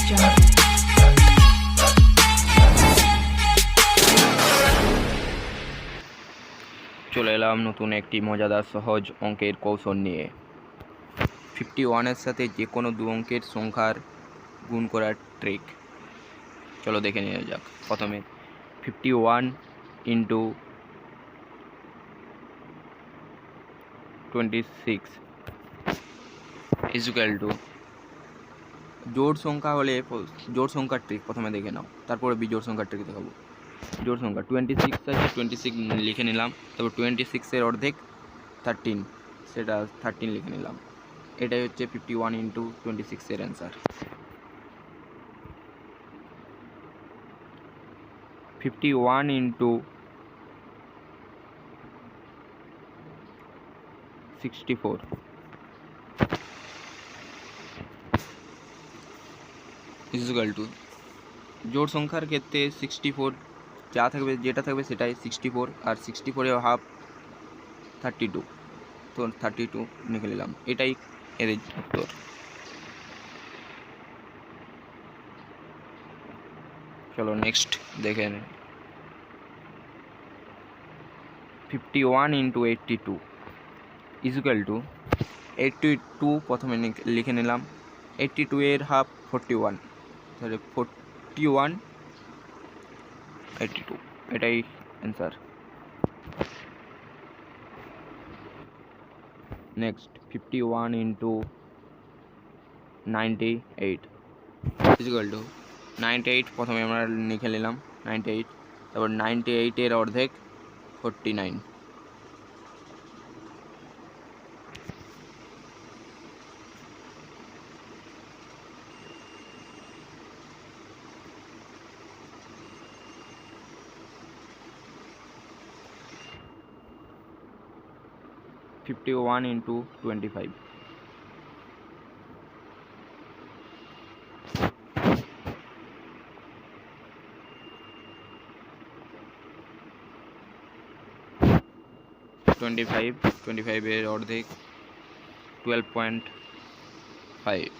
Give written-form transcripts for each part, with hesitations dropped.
Jungle. চলে এলাম নতুন একটি মজাদার সহজ অঙ্কের কৌশল নিয়ে। 51-এর সাথে যে কোনো দু অঙ্কের সংখ্যার গুণ করার ট্রিক। চলো দেখে নেওয়া যাক। প্রথমে 51 ইন্টু 26 ইজুক্যাল টু, জোড় সংখ্যা হলে জোড় সংখ্যার ট্রিক প্রথমে দেখে নাও, তারপরে বিজোড় সংখ্যার ট্রিক দেখাবো। জোড় সংখ্যা 26 আছে, 26 লিখে নিলাম, তারপর 26-এর অর্ধেক 13, সেটা 13 লিখে নিলাম। এটাই হচ্ছে 51 ইন্টু 26-এর অ্যান্সার। 51 ইন্টু 64 ইজুক্যাল টু, জোড় সংখ্যার ক্ষেত্রে 64 যা থাকবে, যেটা থাকবে সেটাই 64, আর 64-এর হাফ 32, তো 32 লিখে নিলাম। এটাই এর উত্তর। চলো নেক্সট দেখে নিই। 51 ইন্টু 82 ইজুক্যাল টু, 82 প্রথমে লিখে নিলাম, 82-এর হাফ 41, তাহলে 41 82, এটাই answer. Next 51 into 98 equal two, 98 প্রথমে আমরা লিখে নিলাম 98, তারপর 98-এর অর্ধেক 49, (51 into 25) (25) এর অর্ধেক 12.5,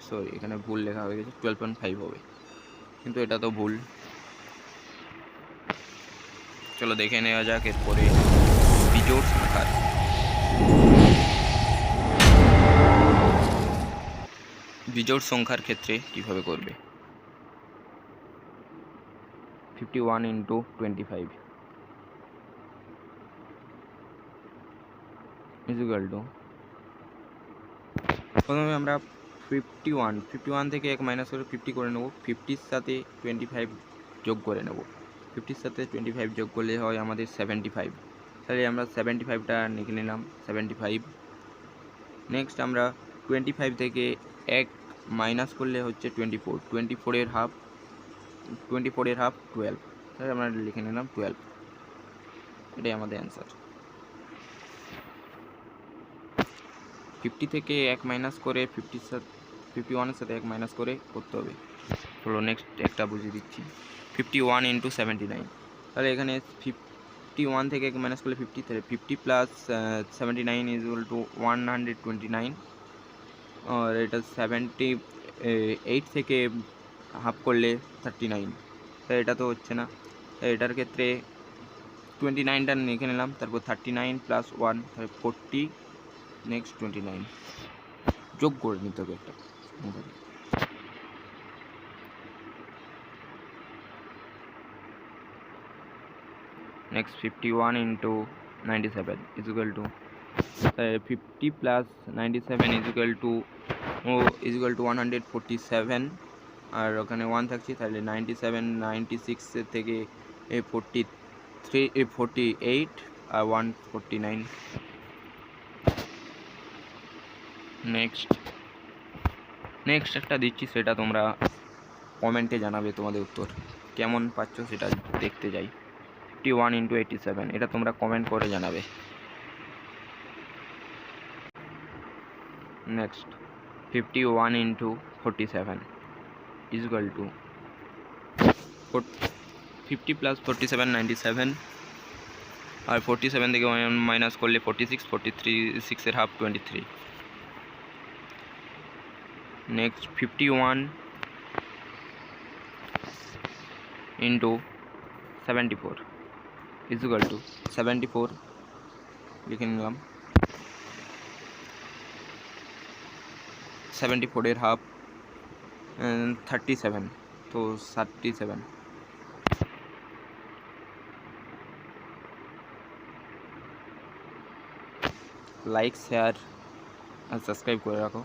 সরি এখানে ভুল লেখা হয়ে গেছে, 12.5 হবে, কিন্তু এটা তো ভুল। চলো দেখে নেওয়া যাক এরপরে বিজোড় সংখ্যার। বিজোড় সংখ্যার ক্ষেত্রে কিভাবে করবে। 51 ইন্টু 25 ইজুক্যাল টু, প্রথমে আমরা 51 থেকে 1 মাইনাস করে 50 করে নেব, 50-র সাথে 25 যোগ করে নেব, 50-র সাথে 25 যোগ করলে হয় আমাদের 75, তাহলে আমরা 75টা লিখে নিলাম 75। নেক্সট আমরা 25 থেকে 1 মাইনাস করলে হচ্ছে 24-এর হাফ 12, তাহলে আমরা লিখে নিলাম 12, এটাই আমাদের অ্যান্সার। 50 থেকে 1 মাইনাস করে 51-এর সাথে 1 মাইনাস করে করতে হবে। চলো নেক্সট একটা বুঝিয়ে দিচ্ছি। 51 ইন্টু 79, তাহলে এখানে 51 থেকে 1 মাইনাস করলে 50, তাহলে 50 প্লাস 79 ইজ ইকুয়াল টু 129, আর এটা 78 থেকে হাফ করলে 39, তাই এটা তো হচ্ছে না, তাই এটার ক্ষেত্রে 29টা লিখে নিলাম, তারপর 39 প্লাস 1, তাহলে 40, নেক্সট 29 যোগ করে নিতে হবে একটা। Next 51 into 97 is equal to, 50 plus 97 is equal two 147, আর ওখানে 1 থাকছে, তাহলে 96 থেকে 48 আর 149। নেক্সট একটা দিচ্ছি, সেটা তোমরা কমেন্টে জানাবে তোমাদের উত্তর কেমন পাচ্ছ, সেটা দেখতে যাই। 51 ইন্টু 87, এটা তোমরা কমেন্ট করে জানাবে। Next 51 into 47 is equal to, 50 plus 47 97, আর 47 থেকে 1 মাইনাস করলে 46, 43, 6-এর half 23, next 51 into 74 equal to 74 লিখে নিলাম। 74 এর হাফ 37, তো 37। লাইক, শেয়ার আর সাবস্ক্রাইব করে রাখো।